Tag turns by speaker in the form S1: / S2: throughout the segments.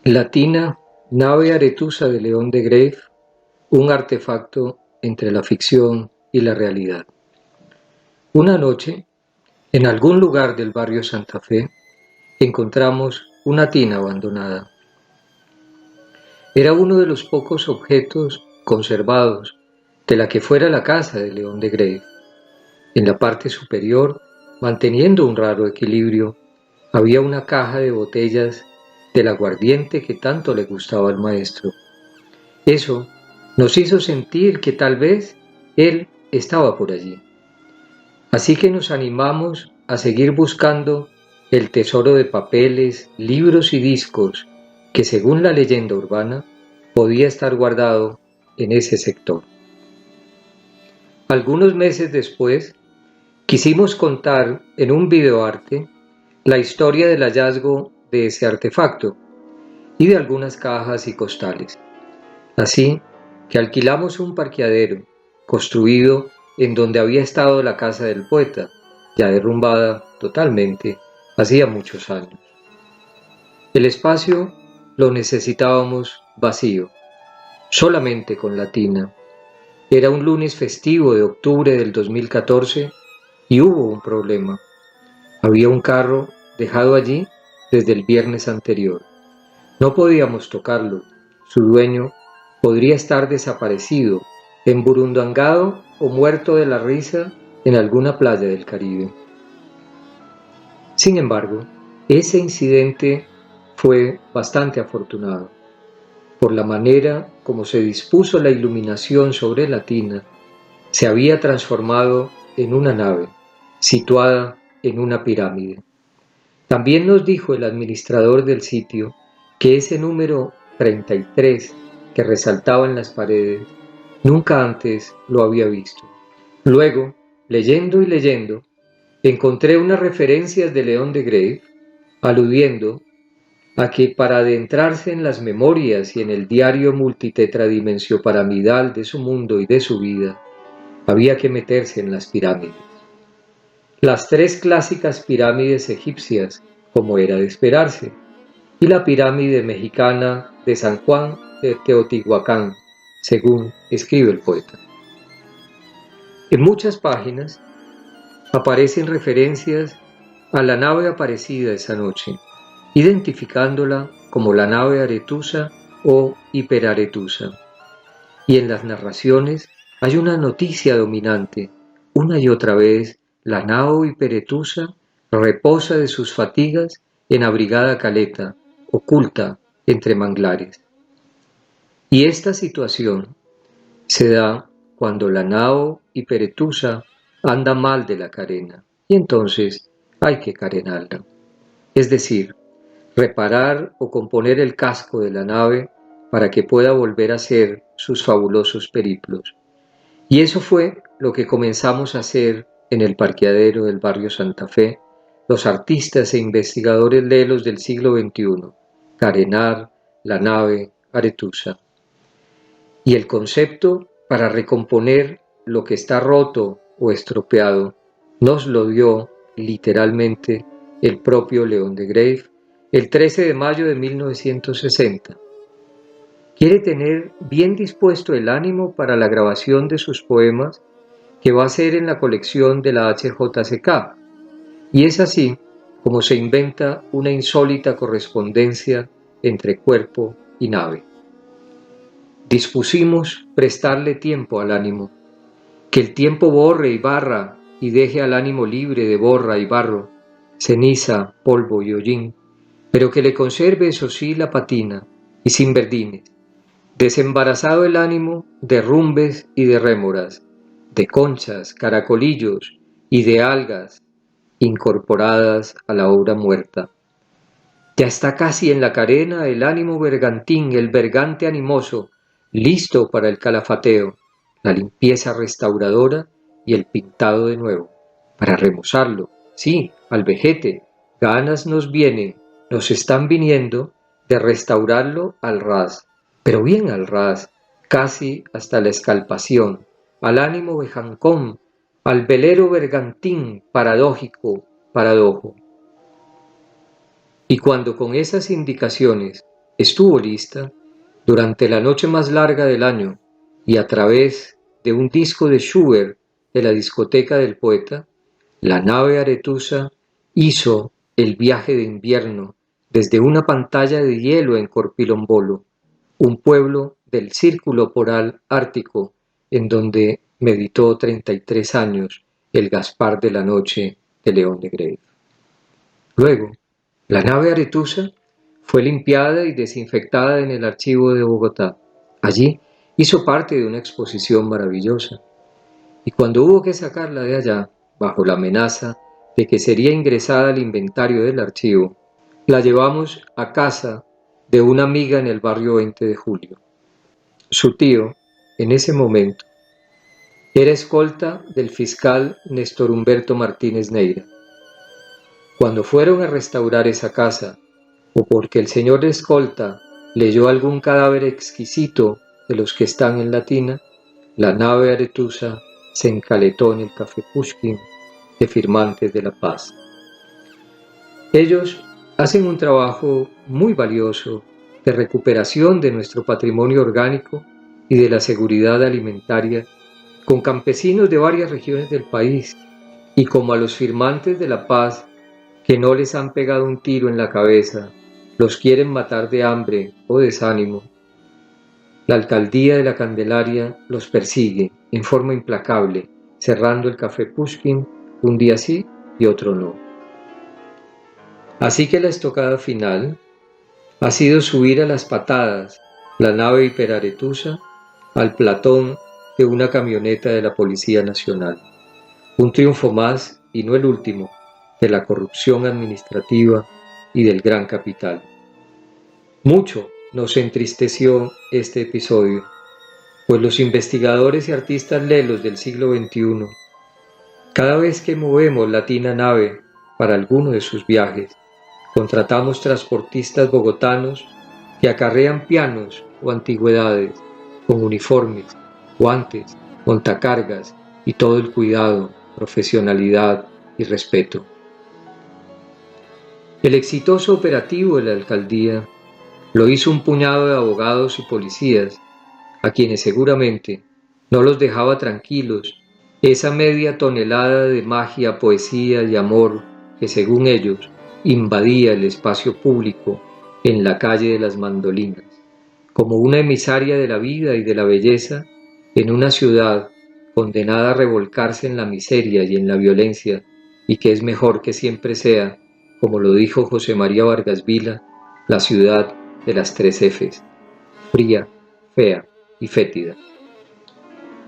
S1: Latina, nave aretusa de León de Grave, un artefacto entre la ficción y la realidad. Una noche, en algún lugar del barrio Santa Fe, encontramos una tina abandonada. Era uno de los pocos objetos conservados de la que fuera la casa de León de Grave. En la parte superior, manteniendo un raro equilibrio, había una caja de botellas del aguardiente que tanto le gustaba al maestro. Eso nos hizo sentir que tal vez él estaba por allí. Así que nos animamos a seguir buscando el tesoro de papeles, libros y discos que, según la leyenda urbana, podía estar guardado en ese sector. Algunos meses después, quisimos contar en un videoarte la historia del hallazgo de ese artefacto y de algunas cajas y costales. Así que alquilamos un parqueadero construido en donde había estado la casa del poeta, ya derrumbada totalmente hacía muchos años. El espacio lo necesitábamos vacío, solamente con la tina. Era un lunes festivo de octubre del 2014 y hubo un problema. Había un carro dejado allí desde el viernes anterior. No podíamos tocarlo. Su dueño podría estar desaparecido, emburundangado o muerto de la risa en alguna playa del Caribe. Sin embargo, ese incidente fue bastante afortunado. Por la manera como se dispuso la iluminación sobre la tina, se había transformado en una nave, situada en una pirámide. También nos dijo el administrador del sitio que ese número 33 que resaltaba en las paredes nunca antes lo había visto. Luego, leyendo y leyendo, encontré unas referencias de León de Grave aludiendo a que para adentrarse en las memorias y en el diario multitetradimensional piramidal de su mundo y de su vida, había que meterse en las pirámides. Las tres clásicas pirámides egipcias, como era de esperarse, y la pirámide mexicana de San Juan de Teotihuacán, según escribe el poeta. En muchas páginas aparecen referencias a la nave aparecida esa noche, identificándola como la nave Aretusa o Hiperaretusa. Y en las narraciones hay una noticia dominante, una y otra vez la nao Hiperetusa reposa de sus fatigas en abrigada caleta, oculta entre manglares. Y esta situación se da cuando la nao Hiperetusa anda mal de la carena, y entonces hay que carenarla. Es decir, reparar o componer el casco de la nave para que pueda volver a hacer sus fabulosos periplos. Y eso fue lo que comenzamos a hacer en el parqueadero del barrio Santa Fe, los artistas e investigadores lelos del siglo XXI, carenar la nave Aretusa. Y el concepto para recomponer lo que está roto o estropeado nos lo dio literalmente el propio León de Grave el 13 de mayo de 1960. Quiere tener bien dispuesto el ánimo para la grabación de sus poemas que va a ser en la colección de la HJCK, y es así como se inventa una insólita correspondencia entre cuerpo y nave. Dispusimos prestarle tiempo al ánimo, que el tiempo borre y barra y deje al ánimo libre de borra y barro, ceniza, polvo y hollín, pero que le conserve eso sí la patina y sin verdines, desembarazado el ánimo de rumbes y de rémoras, de conchas, caracolillos y de algas incorporadas a la obra muerta. Ya está casi en la carena el ánimo bergantín, el bergante animoso, listo para el calafateo, la limpieza restauradora y el pintado de nuevo, para remozarlo. Sí, al vejete, ganas nos vienen, nos están viniendo de restaurarlo al ras, pero bien al ras, casi hasta la escalpación, al ánimo bejancón, al velero bergantín paradójico, paradojo. Y cuando con esas indicaciones estuvo lista durante la noche más larga del año y a través de un disco de Schubert de la discoteca del poeta, la nave Arethusa hizo el viaje de invierno desde una pantalla de hielo en Corpilombolo, un pueblo del Círculo Polar Ártico en donde meditó 33 años el Gaspar de la Noche de León de Grave. Luego, la nave Arethusa fue limpiada y desinfectada en el archivo de Bogotá. Allí hizo parte de una exposición maravillosa. Y cuando hubo que sacarla de allá, bajo la amenaza de que sería ingresada al inventario del archivo, la llevamos a casa de una amiga en el barrio 20 de Julio. Su tío, en ese momento, era escolta del fiscal Néstor Humberto Martínez Neira. Cuando fueron a restaurar esa casa, o porque el señor escolta leyó algún cadáver exquisito de los que están en la tina, la nave Arethusa se encaletó en el Café Pushkin de Firmantes de la Paz. Ellos hacen un trabajo muy valioso de recuperación de nuestro patrimonio orgánico y de la seguridad alimentaria con campesinos de varias regiones del país, y como a los Firmantes de la Paz que no les han pegado un tiro en la cabeza, los quieren matar de hambre o desánimo, la alcaldía de la Candelaria los persigue en forma implacable, cerrando el Café Pushkin un día sí y otro no. Así que la estocada final ha sido subir a las patadas la nave Hiperarethusa al platón de una camioneta de la Policía Nacional. Un triunfo más, y no el último, de la corrupción administrativa y del gran capital. Mucho nos entristeció este episodio, pues los investigadores y artistas lelos del siglo XXI, cada vez que movemos la tina nave para alguno de sus viajes, contratamos transportistas bogotanos que acarrean pianos o antigüedades con uniformes, guantes, montacargas y todo el cuidado, profesionalidad y respeto. El exitoso operativo de la alcaldía lo hizo un puñado de abogados y policías, a quienes seguramente no los dejaba tranquilos esa media tonelada de magia, poesía y amor que, según ellos, invadía el espacio público en la calle de las mandolinas, como una emisaria de la vida y de la belleza en una ciudad condenada a revolcarse en la miseria y en la violencia, y que es mejor que siempre sea, como lo dijo José María Vargas Vila, la ciudad de las 3 Fs, fría, fea y fétida.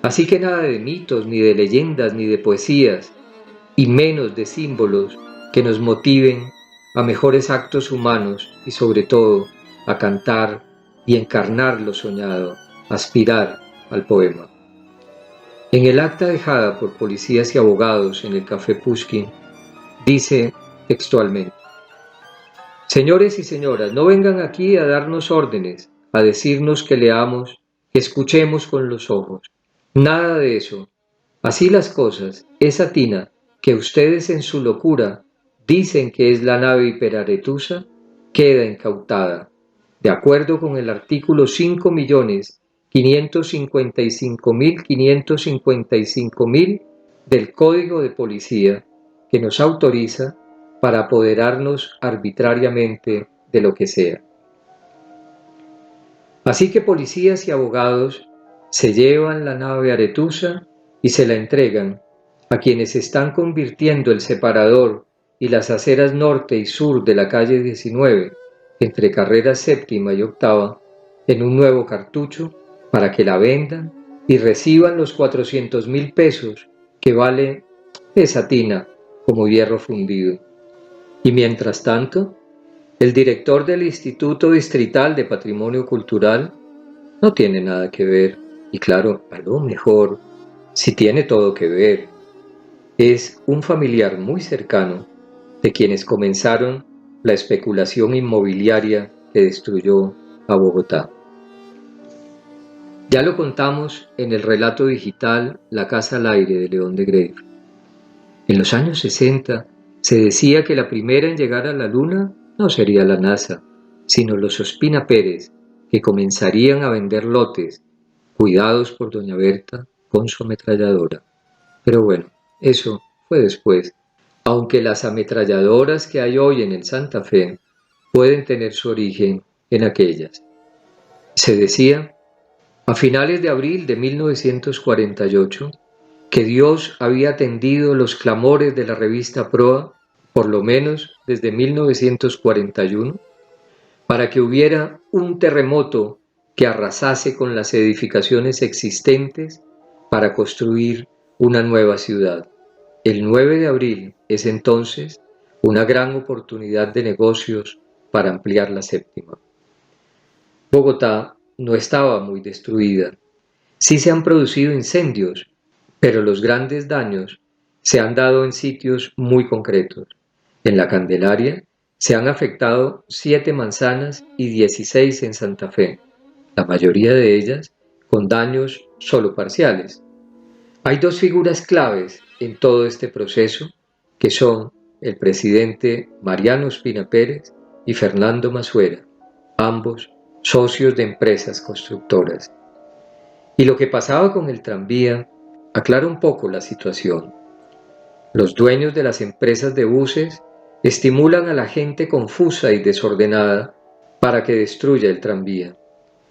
S1: Así que nada de mitos, ni de leyendas, ni de poesías, y menos de símbolos que nos motiven a mejores actos humanos y sobre todo a cantar y encarnar lo soñado, aspirar al poema. En el acta dejada por policías y abogados en el Café Pushkin, dice textualmente: señores y señoras, no vengan aquí a darnos órdenes, a decirnos que leamos, que escuchemos con los ojos. Nada de eso. Así las cosas, esa tina que ustedes en su locura dicen que es la nave Hiperarethusa, queda incautada, de acuerdo con el artículo 5.555.555.000 del Código de Policía, que nos autoriza para apoderarnos arbitrariamente de lo que sea. Así que policías y abogados se llevan la nave Arethusa y se la entregan a quienes están convirtiendo el separador y las aceras norte y sur de la calle 19, entre carreras séptima y octava, en un nuevo cartucho para que la vendan y reciban los 400.000 pesos que vale esa tina como hierro fundido. Y mientras tanto, el director del Instituto Distrital de Patrimonio Cultural no tiene nada que ver, y claro, a lo mejor sí tiene todo que ver. Es un familiar muy cercano de quienes comenzaron la especulación inmobiliaria que destruyó a Bogotá. Ya lo contamos en el relato digital La Casa al Aire de León de Grave. En los años 60 se decía que la primera en llegar a la Luna no sería la NASA, sino los Ospina Pérez, que comenzarían a vender lotes, cuidados por doña Berta con su ametralladora. Pero bueno, eso fue después, aunque las ametralladoras que hay hoy en el Santa Fe pueden tener su origen en aquellas. Se decía, a finales de abril de 1948, que Dios había atendido los clamores de la revista Proa, por lo menos desde 1941, para que hubiera un terremoto que arrasase con las edificaciones existentes para construir una nueva ciudad. El 9 de abril es entonces una gran oportunidad de negocios para ampliar la séptima. Bogotá no estaba muy destruida. Sí se han producido incendios, pero los grandes daños se han dado en sitios muy concretos. En la Candelaria se han afectado 7 manzanas y 16 en Santa Fe, la mayoría de ellas con daños solo parciales. Hay 2 figuras claves en todo este proceso, que son el presidente Mariano Ospina Pérez y Fernando Masuera, ambos socios de empresas constructoras. Y lo que pasaba con el tranvía aclara un poco la situación. Los dueños de las empresas de buses estimulan a la gente confusa y desordenada para que destruya el tranvía.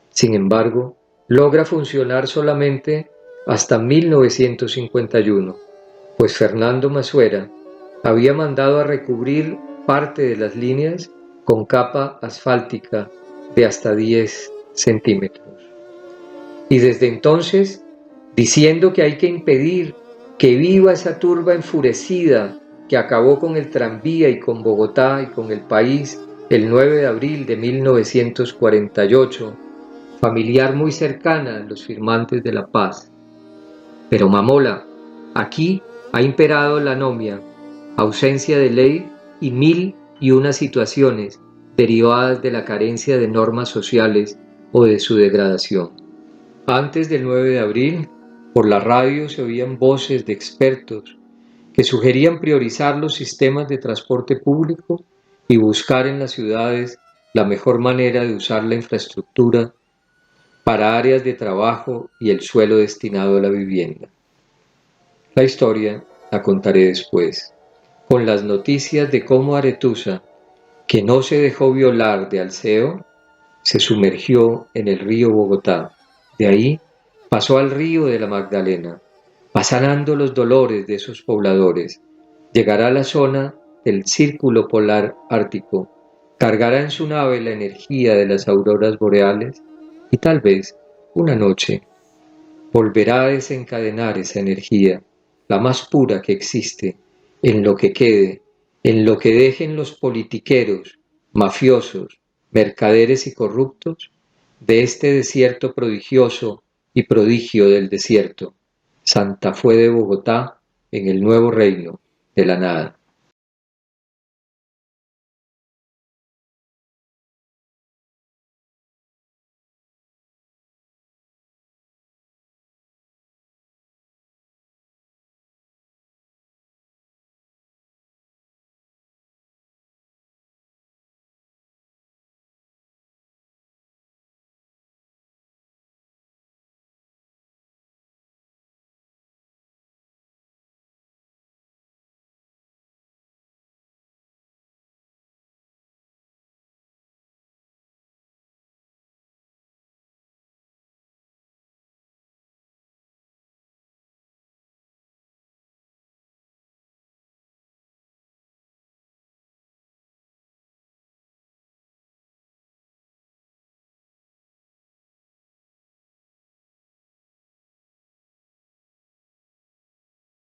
S1: Sin embargo, logra funcionar solamente hasta 1951, pues Fernando Masuera había mandado a recubrir parte de las líneas con capa asfáltica de hasta 10 centímetros. Y desde entonces, diciendo que hay que impedir que viva esa turba enfurecida que acabó con el tranvía y con Bogotá y con el país el 9 de abril de 1948, familiar muy cercana a los firmantes de la paz. Pero mamola, aquí ha imperado la anomia, ausencia de ley y 1001 situaciones derivadas de la carencia de normas sociales o de su degradación. Antes del 9 de abril, por la radio se oían voces de expertos que sugerían priorizar los sistemas de transporte público y buscar en las ciudades la mejor manera de usar la infraestructura para áreas de trabajo y el suelo destinado a la vivienda. La historia la contaré después, con las noticias de cómo Aretusa, que no se dejó violar de Alseo, se sumergió en el río Bogotá. De ahí pasó al río de la Magdalena, va sanando los dolores de esos pobladores, llegará a la zona del Círculo Polar Ártico, cargará en su nave la energía de las auroras boreales y tal vez, una noche, volverá a desencadenar esa energía, la más pura que existe, en lo que quede, en lo que dejen los politiqueros, mafiosos, mercaderes y corruptos de este desierto prodigioso y prodigio del desierto, Santa Fe de Bogotá, en el nuevo reino de la nada.